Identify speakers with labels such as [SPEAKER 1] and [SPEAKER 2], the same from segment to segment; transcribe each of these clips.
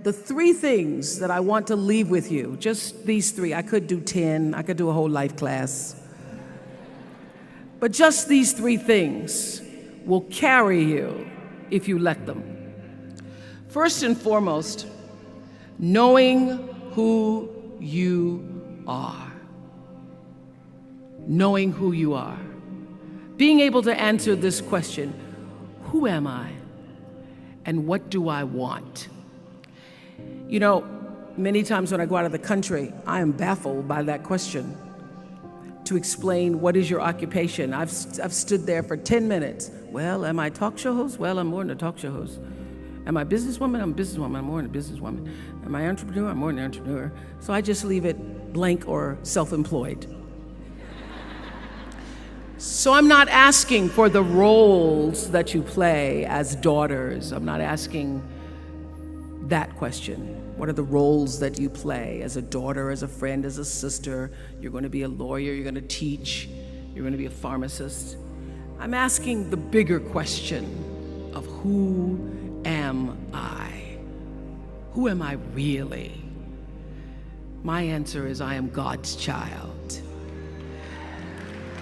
[SPEAKER 1] the three things that I want to leave with you, just these three. I could do 10, I could do a whole life class. But just these three things will carry you if you let them. First and foremost, knowing who you are. Knowing who you are. Being able to answer this question, who am I? And what do I want? You know, many times when I go out of the country, I am baffled by that question. To explain, what is your occupation? I've stood there for 10 minutes. Well, am I a talk show host? Well, I'm more than a talk show host. Am I a businesswoman? I'm a businesswoman. I'm more than a businesswoman. Am I an entrepreneur? I'm more than an entrepreneur. So I just leave it blank or self-employed. So I'm not asking for the roles that you play as daughters. I'm not asking that question. What are the roles that you play as a daughter, as a friend, as a sister? You're going to be a lawyer, you're going to teach, you're going to be a pharmacist. I'm asking the bigger question of who am I? Who am I really? My answer is I am God's child.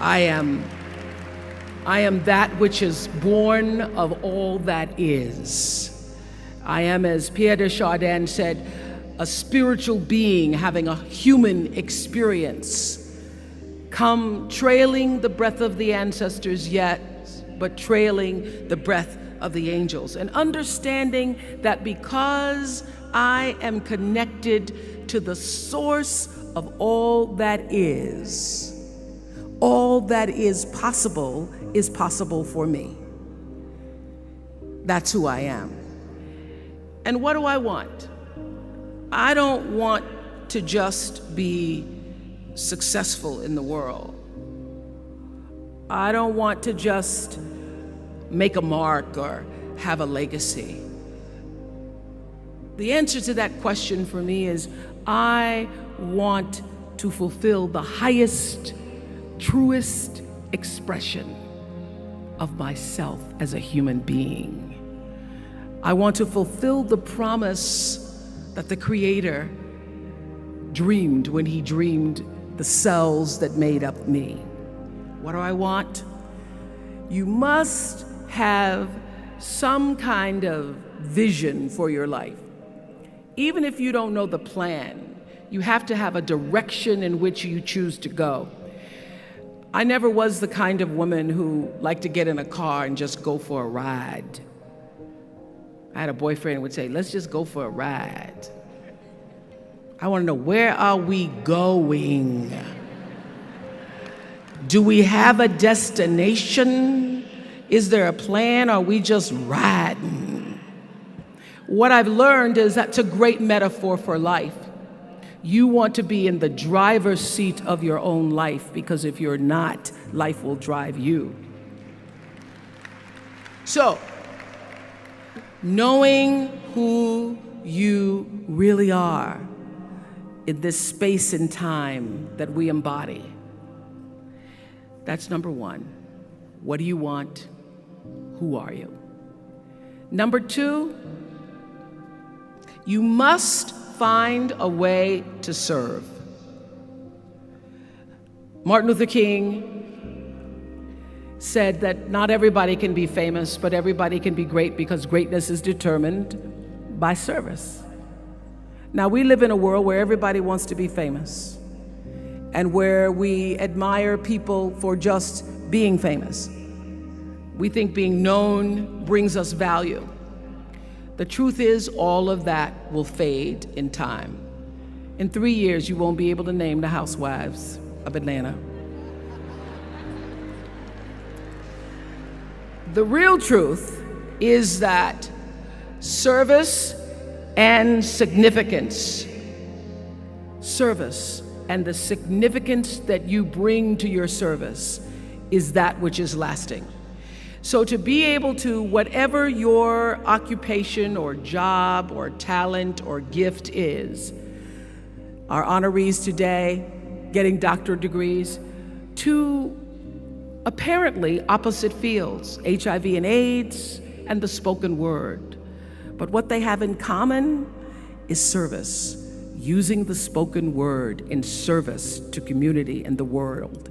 [SPEAKER 1] I am that which is born of all that is. I am, as Pierre de Chardin said, a spiritual being having a human experience, come trailing the breath of the ancestors yet, but trailing the breath of the angels. And understanding that because I am connected to the source of all that is possible for me. That's who I am. And what do I want? I don't want to just be successful in the world. I don't want to just make a mark or have a legacy. The answer to that question for me is I want to fulfill the highest, truest expression of myself as a human being. I want to fulfill the promise that the Creator dreamed when He dreamed the cells that made up me. What do I want? You must have some kind of vision for your life. Even if you don't know the plan, you have to have a direction in which you choose to go. I never was the kind of woman who liked to get in a car and just go for a ride. I had a boyfriend who would say, let's just go for a ride. I want to know, where are we going? Do we have a destination? Is there a plan? Or are we just riding? What I've learned is that's a great metaphor for life. You want to be in the driver's seat of your own life, because if you're not, life will drive you. So, knowing who you really are in this space and time that we embody. That's number one. What do you want? Who are you? Number two, you must find a way to serve. Martin Luther King said that not everybody can be famous, but everybody can be great, because greatness is determined by service. Now, we live in a world where everybody wants to be famous, and where we admire people for just being famous. We think being known brings us value. The truth is, all of that will fade in time. In 3 years, you won't be able to name the housewives of Atlanta. The real truth is that service and significance, service and the significance that you bring to your service is that which is lasting. So to be able to, whatever your occupation or job or talent or gift is, our honorees today getting doctorate degrees, to apparently opposite fields, HIV and AIDS and the spoken word. But what they have in common is service. Using the spoken word in service to community and the world.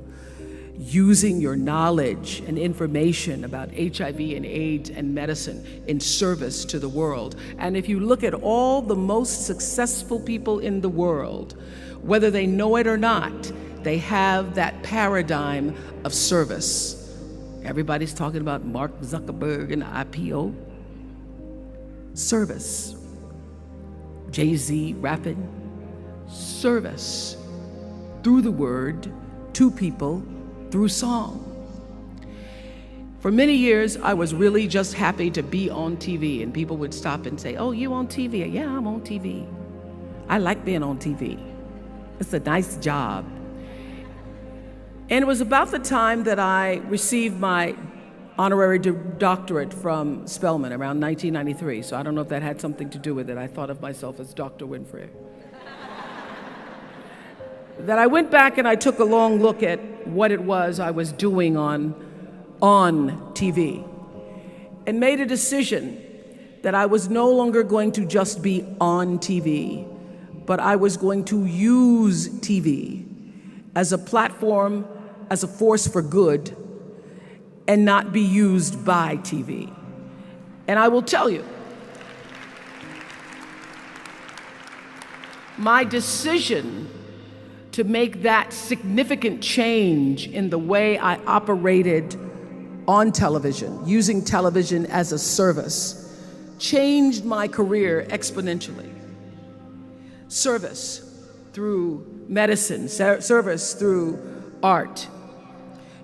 [SPEAKER 1] Using your knowledge and information about HIV and AIDS and medicine in service to the world. And if you look at all the most successful people in the world, whether they know it or not, they have that paradigm of service. Everybody's talking about Mark Zuckerberg and IPO. Service. Jay-Z rapping. Service. Through the word, to people, through song. For many years, I was really just happy to be on TV, and people would stop and say, "Oh, you on TV?" "Yeah, I'm on TV. I like being on TV. It's a nice job." And it was about the time that I received my honorary doctorate from Spelman around 1993. So I don't know if that had something to do with it. I thought of myself as Dr. Winfrey. That I went back and I took a long look at what it was I was doing on TV and made a decision that I was no longer going to just be on TV, but I was going to use TV as a platform, as a force for good, and not be used by TV. And I will tell you, my decision to make that significant change in the way I operated on television, using television as a service, changed my career exponentially. Service through medicine, service through art.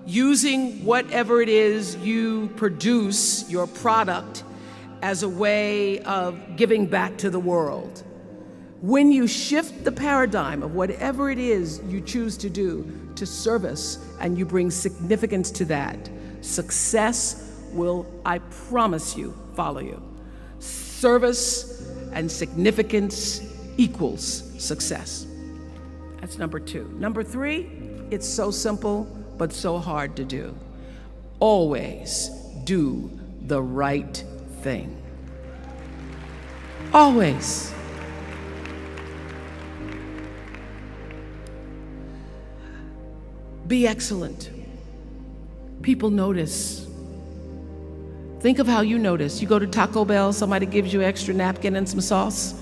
[SPEAKER 1] Using whatever it is you produce, your product, as a way of giving back to the world. When you shift the paradigm of whatever it is you choose to do to service, and you bring significance to that, success will, I promise you, follow you. Service and significance equals success. That's number 2. Number 3, it's so simple, but so hard to do. Always do the right thing. Always. Be excellent. People notice. Think of how you notice. You go to Taco Bell, somebody gives you an extra napkin and some sauce.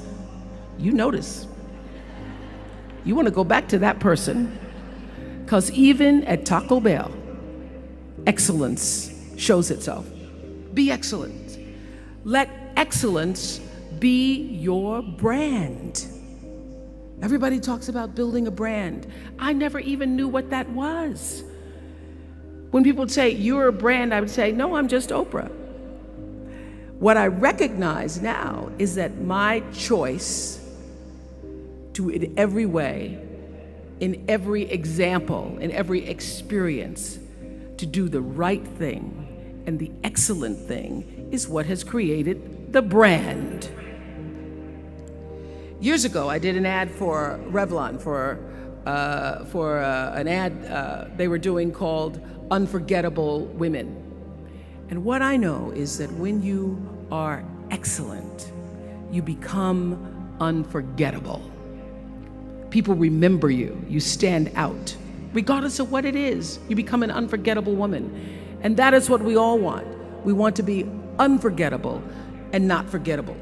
[SPEAKER 1] You notice. You want to go back to that person, because even at Taco Bell, excellence shows itself. Be excellent. Let excellence be your brand. Everybody talks about building a brand. I never even knew what that was. When people would say, "You're a brand," I would say, "No, I'm just Oprah." What I recognize now is that my choice to, in every way, in every example, in every experience, to do the right thing and the excellent thing is what has created the brand. Years ago, I did an ad for Revlon for an ad they were doing called Unforgettable Women. And what I know is that when you are excellent, you become unforgettable. People remember you. You stand out. Regardless of what it is, you become an unforgettable woman. And that is what we all want. We want to be unforgettable and not forgettable.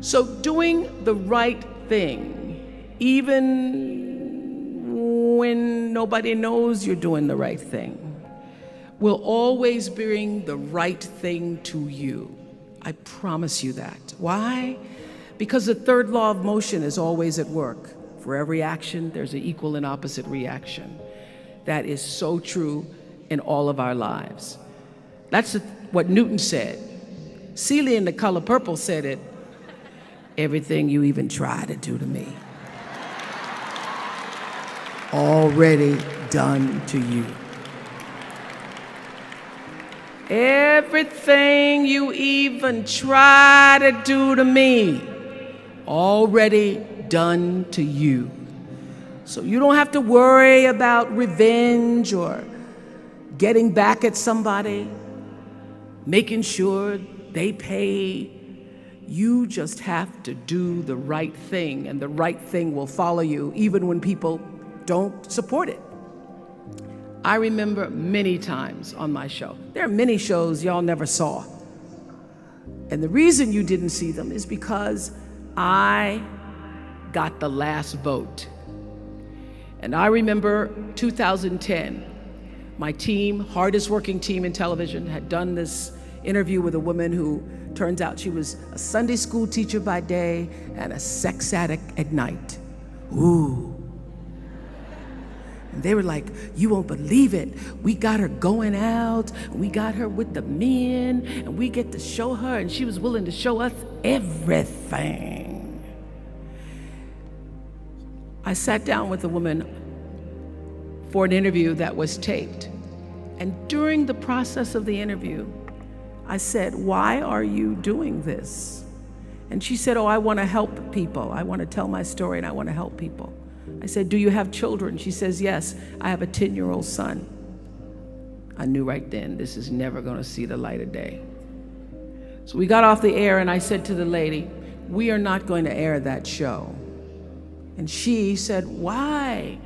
[SPEAKER 1] So doing the right thing, even when nobody knows you're doing the right thing, will always bring the right thing to you. I promise you that. Why? Because the third law of motion is always at work. For every action, there's an equal and opposite reaction. That is so true in all of our lives. That's what Newton said. Celia in The Color Purple said it. Everything you even try to do to me, already done to you. Everything you even try to do to me, already done to you. So you don't have to worry about revenge or getting back at somebody, making sure they pay You just have to do the right thing, and the right thing will follow you even when people don't support it. I remember many times on my show. There are many shows y'all never saw. And the reason you didn't see them is because I got the last vote. And I remember 2010, my team, hardest working team in television, had done this interview with a woman who turns out she was a Sunday school teacher by day and a sex addict at night. Ooh. And they were like, you won't believe it. We got her going out, we got her with the men, and we get to show her, and she was willing to show us everything. I sat down with a woman for an interview that was taped. And during the process of the interview, I said, why are you doing this? And she said, oh, I want to help people. I want to tell my story and I want to help people. I said, do you have children? She says, yes, I have a 10-year-old son. I knew right then, this is never going to see the light of day. So we got off the air and I said to the lady, we are not going to air that show. And she said, why?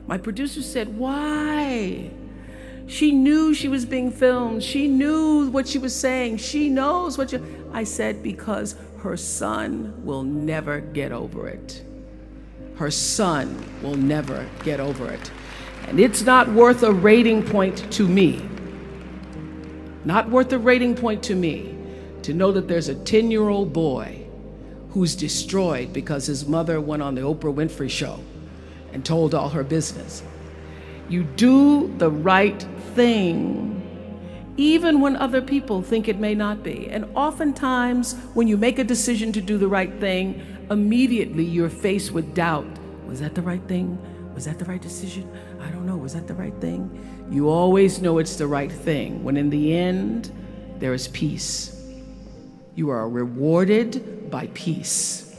[SPEAKER 1] My producer said, why? She knew she was being filmed. She knew what she was saying. She knows what you... I said, because her son will never get over it. Her son will never get over it. And it's not worth a rating point to me. Not worth a rating point to me to know that there's a 10-year-old boy who's destroyed because his mother went on the Oprah Winfrey show and told all her business. You do the right thing even when other people think it may not be. And oftentimes when you make a decision to do the right thing, immediately you're faced with doubt. Was that the right thing? Was that the right decision? I don't know, was that the right thing? You always know it's the right thing when in the end there is peace. You are rewarded by peace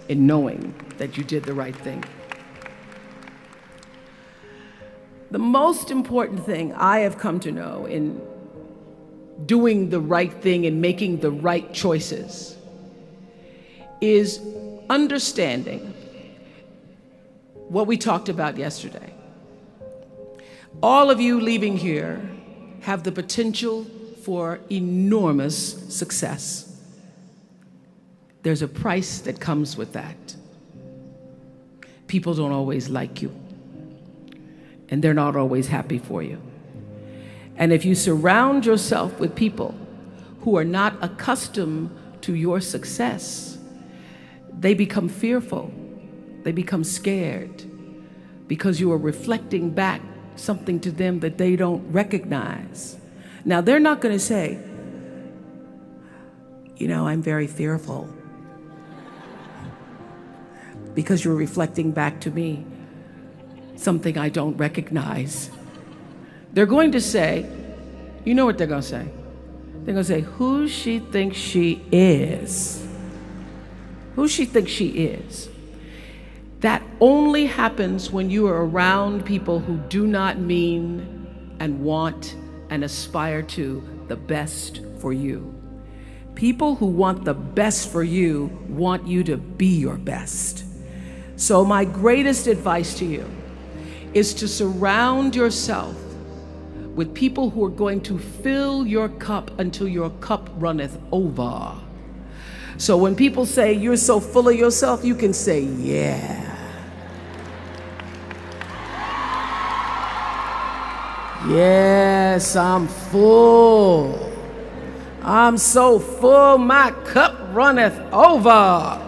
[SPEAKER 1] in knowing that you did the right thing. The most important thing I have come to know in doing the right thing and making the right choices is understanding what we talked about yesterday. All of you leaving here have the potential for enormous success. There's a price that comes with that. People don't always like you, and they're not always happy for you. And if you surround yourself with people who are not accustomed to your success, they become fearful, they become scared, because you are reflecting back something to them that they don't recognize. Now, they're not going to say, you know, I'm very fearful, because you're reflecting back to me something I don't recognize. They're going to say, you know what they're going to say? They're going to say, who she thinks she is. Who she thinks she is. That only happens when you are around people who do not mean and want and aspire to the best for you. People who want the best for you want you to be your best. So my greatest advice to you is to surround yourself with people who are going to fill your cup until your cup runneth over. So when people say you're so full of yourself, you can say, yeah. Yes, I'm full. I'm so full, my cup runneth over.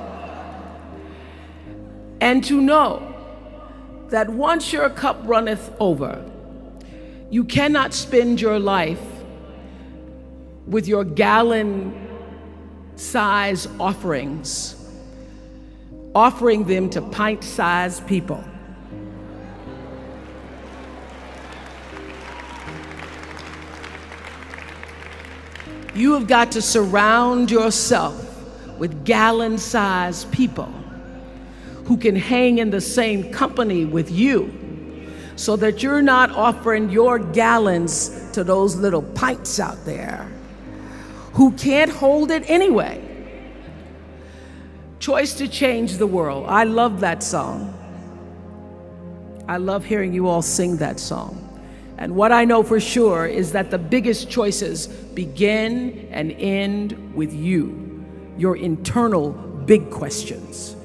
[SPEAKER 1] And to know that once your cup runneth over, you cannot spend your life with your gallon-size offerings, offering them to pint-sized people. You have got to surround yourself with gallon-sized people who can hang in the same company with you, so that you're not offering your gallons to those little pints out there who can't hold it anyway. Choice to change the world. I love that song. I love hearing you all sing that song. And what I know for sure is that the biggest choices begin and end with you, your internal big questions.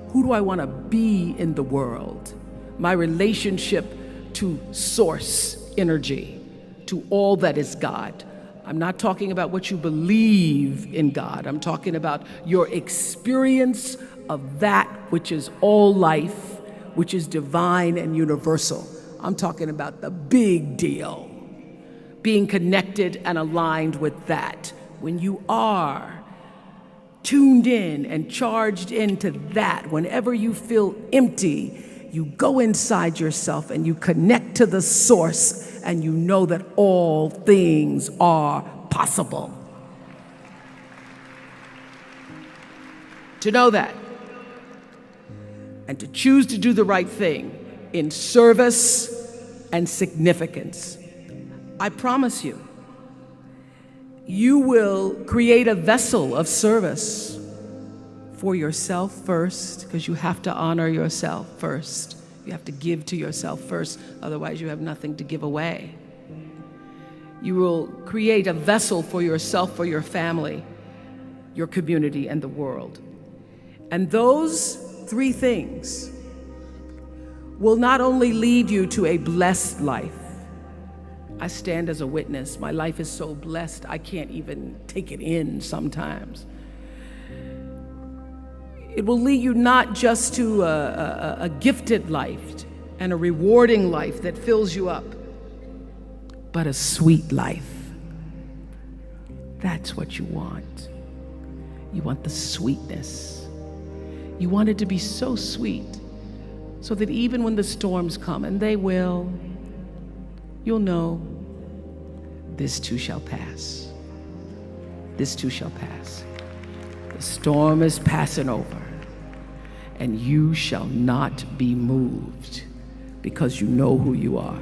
[SPEAKER 1] Who do I want to be in the world? My relationship to source energy, to all that is God. I'm not talking about what you believe in God. I'm talking about your experience of that which is all life, which is divine and universal. I'm talking about the big deal. Being connected and aligned with that. When you are tuned in and charged into that, whenever you feel empty, you go inside yourself and you connect to the source, and you know that all things are possible. To know that, and to choose to do the right thing in service and significance, I promise you, you will create a vessel of service for yourself first, because you have to honor yourself first. You have to give to yourself first, otherwise you have nothing to give away. You will create a vessel for yourself, for your family, your community, and the world. And those three things will not only lead you to a blessed life. I stand as a witness. My life is so blessed, I can't even take it in sometimes. It will lead you not just to a gifted life and a rewarding life that fills you up, but a sweet life. That's what you want. You want the sweetness. You want it to be so sweet, so that even when the storms come, and they will, you'll know, this too shall pass. This too shall pass. The storm is passing over, and you shall not be moved, because you know who you are.